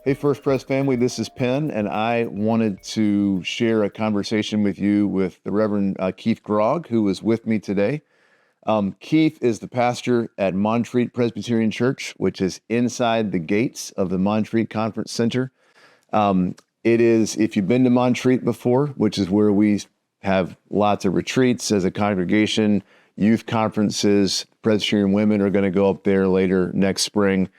Hey, First Pres family, this is Penn, and I wanted to share a conversation with you with the Reverend Keith Grogg, who is with me today. Keith is the pastor at Montreat Presbyterian Church, which is inside the gates of the Montreat Conference Center. It is, if you've been to Montreat before, which is where we have lots of retreats as a congregation, youth conferences, Presbyterian women are going to go up there later next spring.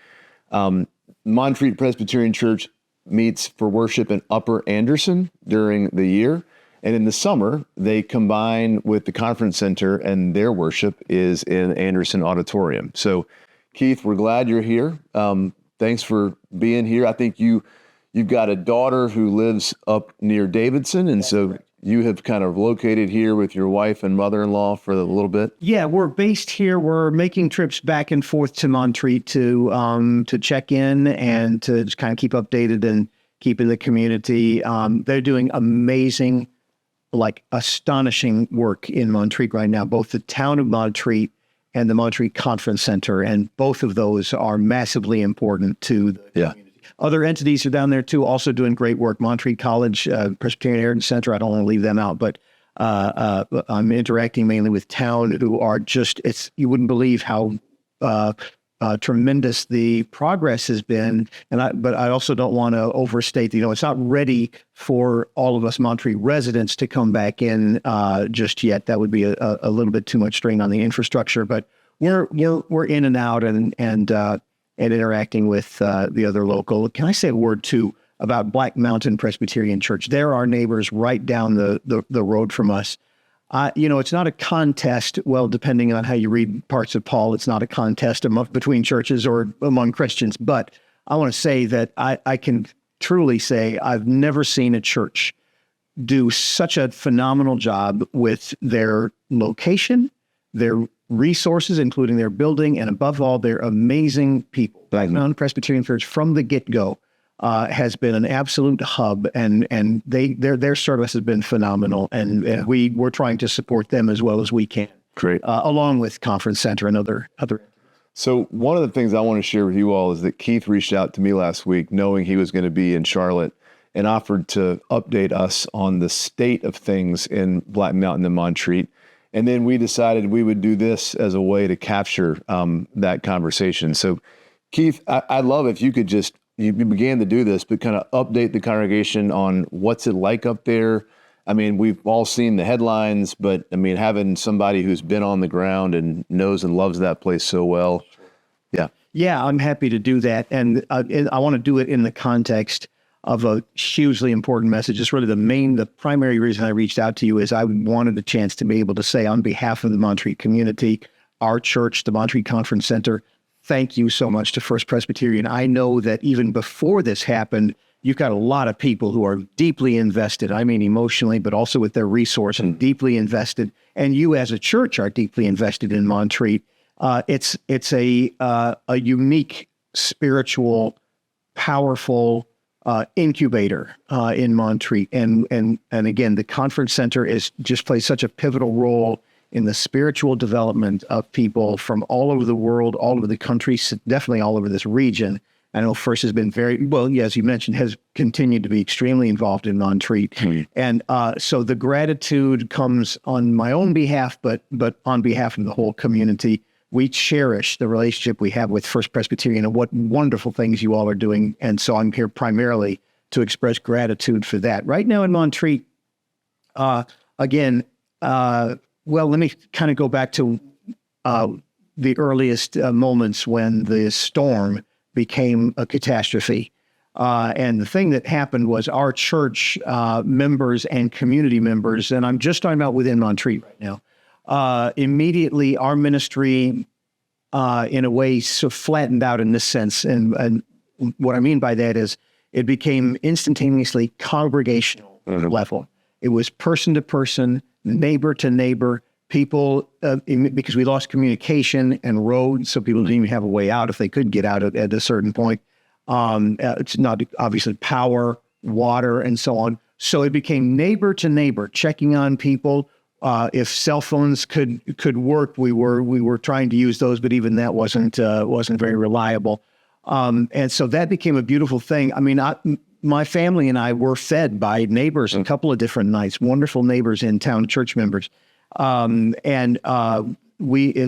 Montreat Presbyterian Church meets for worship in Upper Anderson during the year. And in the summer, they combine with the conference center, and their worship is in Anderson Auditorium. So, Keith, we're glad you're here. Thanks for being here. I think you've got a daughter who lives up near Davidson, and so you have kind of located here with your wife and mother-in-law for a little bit. Yeah, we're based here. We're making trips back and forth to Montreat to check in and to just kind of keep updated and keep in the community. They're doing amazing, astonishing work in Montreat right now, both the town of Montreat and the Montreat Conference Center, and both of those are massively important to the community. Other entities are down there too, also doing great work. Montreat College, Presbyterian Heritage Center, I don't want to leave them out, but I'm interacting mainly with town who are just, you wouldn't believe how tremendous the progress has been. But I also don't want to overstate, it's not ready for all of us Montreat residents to come back in just yet. That would be a little bit too much strain on the infrastructure, but we're in and out and interacting with the other local. Can I say a word too about Black Mountain Presbyterian Church? They're our neighbors right down the road from us. It's not a contest. Well, depending on how you read parts of Paul, it's not a contest between churches or among Christians. But I want to say that I can truly say I've never seen a church do such a phenomenal job with their location, their resources, including their building, and above all, their amazing people. Black Mountain Presbyterian Church from the get-go has been an absolute hub, and their service has been phenomenal, and we're trying to support them as well as we can. Great. Along with Conference Center and other. So one of the things I want to share with you all is that Keith reached out to me last week, knowing he was going to be in Charlotte, and offered to update us on the state of things in Black Mountain and Montreat. And then we decided we would do this as a way to capture that conversation. So, Keith, I'd love if you could you began to do this, but kind of update the congregation on what's it like up there. I mean, we've all seen the headlines, but I mean, having somebody who's been on the ground and knows and loves that place so well. Yeah. Yeah, I'm happy to do that. And I want to do it in the context of a hugely important message. It's really the primary reason I reached out to you is I wanted the chance to be able to say on behalf of the Montreat community, our church, the Montreat Conference Center, thank you so much to First Presbyterian. I know that even before this happened, you've got a lot of people who are deeply invested, I mean emotionally, but also with their resource and deeply invested. And you as a church are deeply invested in Montreat. It's a unique, spiritual, powerful incubator in Montreat, and again, the conference center just plays such a pivotal role in the spiritual development of people from all over the world, all over the country, definitely all over this region. I know First has been very well, yeah, as you mentioned, has continued to be extremely involved in Montreat, and so the gratitude comes on my own behalf, but on behalf of the whole community. We cherish the relationship we have with First Presbyterian and what wonderful things you all are doing. And so I'm here primarily to express gratitude for that. Right now in Montreat, well, let me kind of go back to the earliest moments when the storm became a catastrophe. And the thing that happened was our church members and community members, and I'm just talking about within Montreat right now, immediately our ministry, in a way, so flattened out in this sense. And what I mean by that is it became instantaneously congregational level. It was person to person, neighbor to neighbor, people, because we lost communication and roads, so people didn't even have a way out if they could get out at a certain point. It's not obviously power, water, and so on. So it became neighbor to neighbor, checking on people. If cell phones could work, we were trying to use those, but even that wasn't very reliable. And so that became a beautiful thing. I mean, my family and I were fed by neighbors a couple of different nights, wonderful neighbors in town, church members. It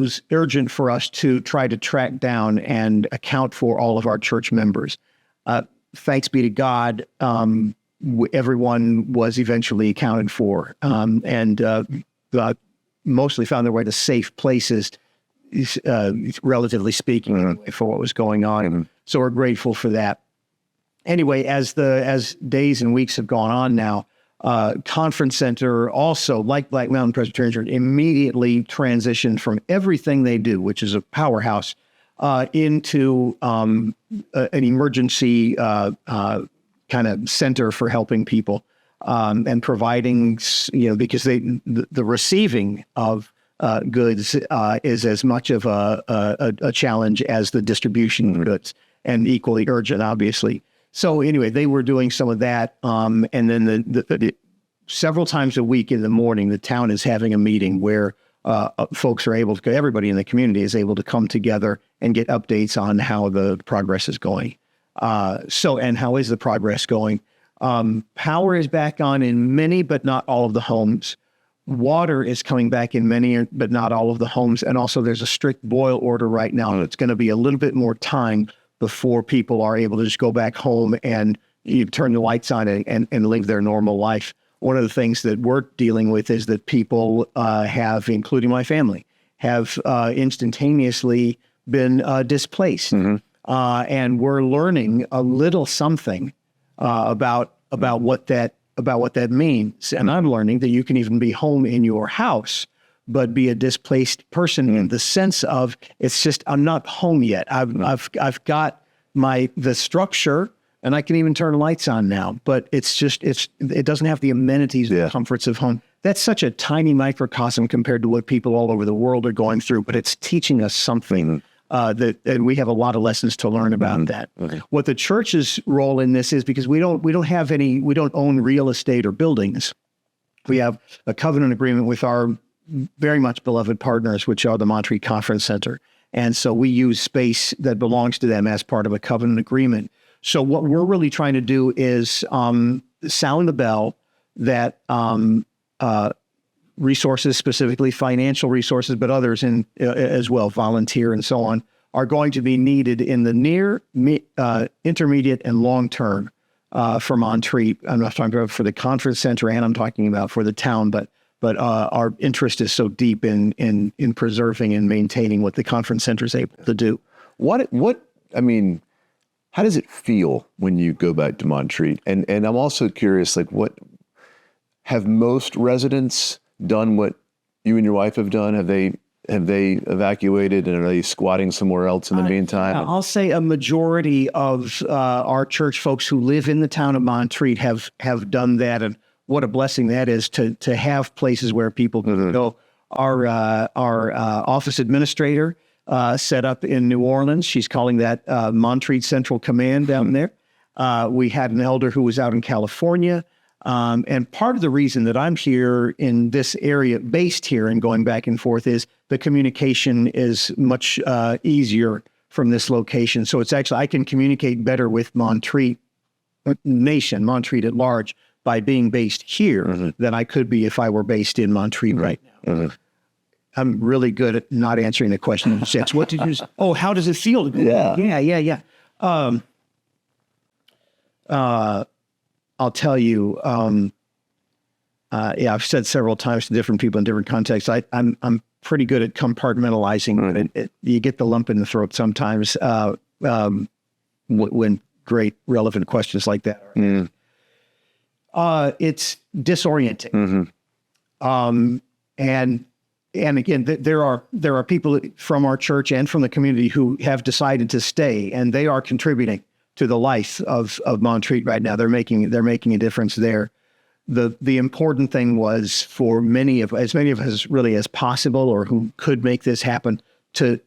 was urgent for us to try to track down and account for all of our church members. Thanks be to God, everyone was eventually accounted for, mostly found their way to safe places, relatively speaking, for what was going on. So we're grateful for that. Anyway, as days and weeks have gone on now, Conference Center also, like Black Mountain Presbyterian Church, immediately transitioned from everything they do, which is a powerhouse, into an emergency kind of center for helping people and providing, because the receiving of goods is as much of a challenge as the distribution of goods, and equally urgent, obviously. So anyway, they were doing some of that, and then several times a week in the morning, the town is having a meeting where folks are able to, everybody in the community is able to come together and get updates on how the progress is going. And how is the progress going? Power is back on in many, but not all of the homes. Water is coming back in many, but not all of the homes. And also there's a strict boil order right now. It's going to be a little bit more time before people are able to just go back home and you turn the lights on and live their normal life. One of the things that we're dealing with is that people have, including my family, have instantaneously been displaced. And we're learning a little something about what that means. And I'm learning that you can even be home in your house, but be a displaced person in the sense of, it's just, I'm not home yet. I've got the structure, and I can even turn lights on now, but it doesn't have the amenities and comforts of home. That's such a tiny microcosm compared to what people all over the world are going through, but it's teaching us something and we have a lot of lessons to learn about that. What the church's role in this is, because we don't own real estate or buildings. We have a covenant agreement with our very much beloved partners, which are the Montreat Conference Center. And so we use space that belongs to them as part of a covenant agreement. So what we're really trying to do is sound the bell that resources, specifically financial resources, but others as well, volunteer and so on, are going to be needed in the near, intermediate, and long term for Montreat. I'm not talking about for the conference center, and I'm talking about for the town, but our interest is so deep in preserving and maintaining what the conference center is able to do. How does it feel when you go back to Montreat? And I'm also curious, what have most residents done what you and your wife have done? Have they evacuated, and are they squatting somewhere else in the meantime? I'll say a majority of our church folks who live in the town of Montreat have done that, and what a blessing that is to have places where people can go. Our office administrator set up in New Orleans. She's calling that Montreat Central Command down there. We had an elder who was out in California. And part of the reason that I'm here in this area, based here and going back and forth, is the communication is much easier from this location. So it's actually, I can communicate better with Montreat nation, Montreat at large, by being based here than I could be if I were based in Montreat right now. I'm really good at not answering the question in sense. What did you say? Oh, how does it feel? Yeah. I'll tell you, I've said several times to different people in different contexts, I'm pretty good at compartmentalizing. You get the lump in the throat sometimes when great relevant questions like that are it's disorienting. And again, there are people from our church and from the community who have decided to stay, and they are contributing to the life of Montreat right now. They're making a difference there. The important thing was for as many of us really as possible, or who could make this happen, to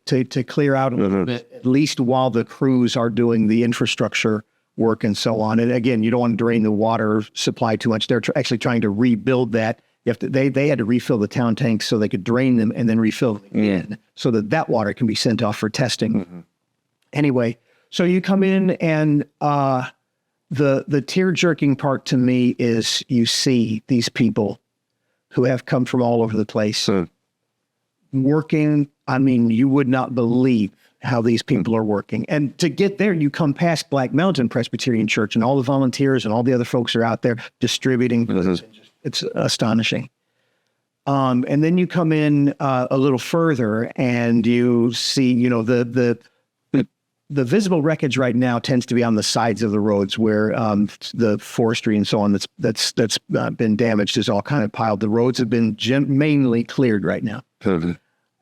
clear out a little bit, at least while the crews are doing the infrastructure work and so on. And again, you don't want to drain the water supply too much. They're actually trying to rebuild that. They had to refill the town tanks so they could drain them and then refill them again, so that water can be sent off for testing. Anyway, So you come in, and the tear-jerking part to me is you see these people who have come from all over the place working. I mean, you would not believe how these people are working. And to get there, you come past Black Mountain Presbyterian Church, and all the volunteers and all the other folks are out there distributing. It's astonishing. And then you come in a little further, and you see, you know, the visible wreckage right now tends to be on the sides of the roads where the forestry and so on that's been damaged is all kind of piled. The roads have been mainly cleared right now.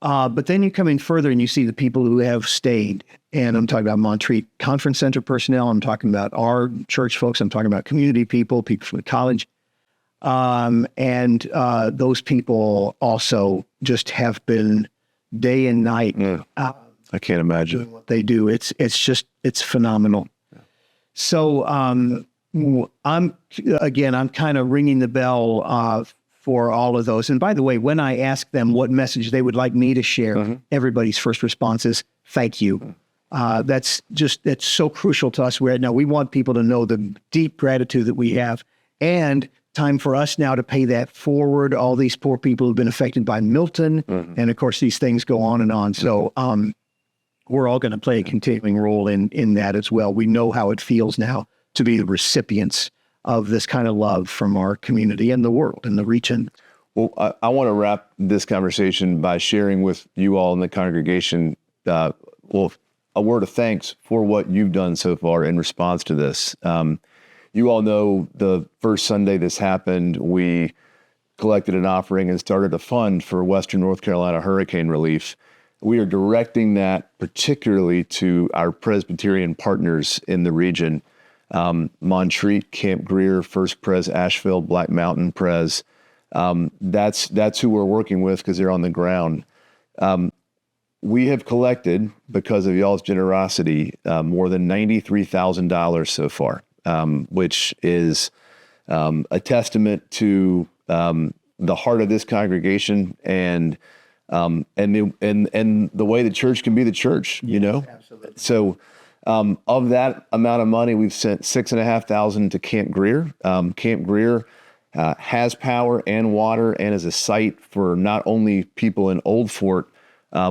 But then you come in further and you see the people who have stayed. And I'm talking about Montreat Conference Center personnel. I'm talking about our church folks. I'm talking about community people from the college. And those people also just have been day and night. I can't imagine doing what they do. It's phenomenal. So I'm kind of ringing the bell for all of those. And by the way, when I ask them what message they would like me to share, everybody's first response is thank you. That's so crucial to us right now. We want people to know the deep gratitude that we have, and time for us now to pay that forward. All these poor people who've been affected by Milton. And of course, these things go on and on. So we're all going to play a continuing role in that as well. We know how it feels now to be the recipients of this kind of love from our community and the world and the region. Well, I want to wrap this conversation by sharing with you all in the congregation, a word of thanks for what you've done so far in response to this. You all know the first Sunday this happened, we collected an offering and started a fund for Western North Carolina hurricane relief. We are directing that particularly to our Presbyterian partners in the region. Montreat, Camp Greer, First Pres, Asheville, Black Mountain Pres. That's who we're working with because they're on the ground. We have collected, because of y'all's generosity, more than $93,000 so far, which is a testament to the heart of this congregation and the way the church can be the church, you know? Absolutely. So of that amount of money, we've sent $6,500 to Camp Greer. Camp Greer has power and water and is a site for not only people in Old Fort,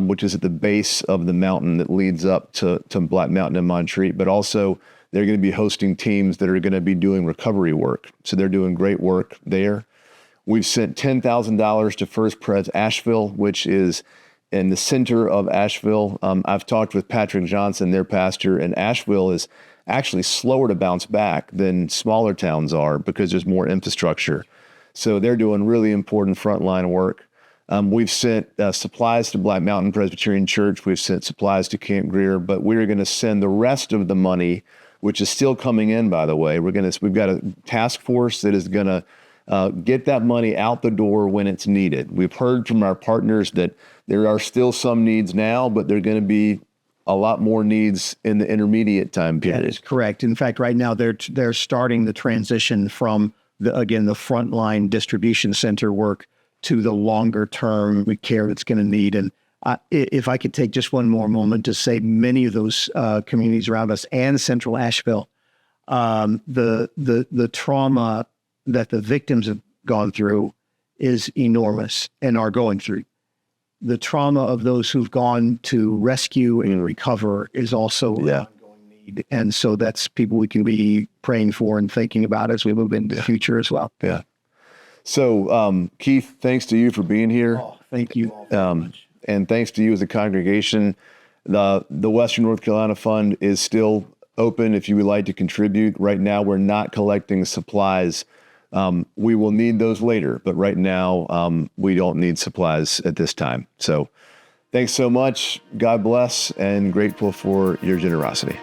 which is at the base of the mountain that leads up to Black Mountain and Montreat, but also they're going to be hosting teams that are going to be doing recovery work. So they're doing great work there. We've sent $10,000 to First Pres Asheville, which is in the center of Asheville. I've talked with Patrick Johnson, their pastor, and Asheville is actually slower to bounce back than smaller towns are because there's more infrastructure. So they're doing really important frontline work. We've sent supplies to Black Mountain Presbyterian Church. We've sent supplies to Camp Greer, but we're going to send the rest of the money, which is still coming in, by the way. We've got a task force that is going to get that money out the door when it's needed. We've heard from our partners that there are still some needs now, but there are going to be a lot more needs in the intermediate time period. That is correct. In fact, right now they're starting the transition from the frontline distribution center work to the longer term care that's going to need. And if I could take just one more moment to say, many of those communities around us and Central Asheville, the trauma that the victims have gone through is enormous and are going through. The trauma of those who've gone to rescue and recover is also an ongoing need. And so that's people we can be praying for and thinking about as we move into the future as well. Yeah. So, Keith, thanks to you for being here. Oh, thank you all very much. And thanks to you as a congregation. The Western North Carolina Fund is still open if you would like to contribute. Right now, we're not collecting supplies. We will need those later, but right now, we don't need supplies at this time. So thanks so much. God bless, and grateful for your generosity.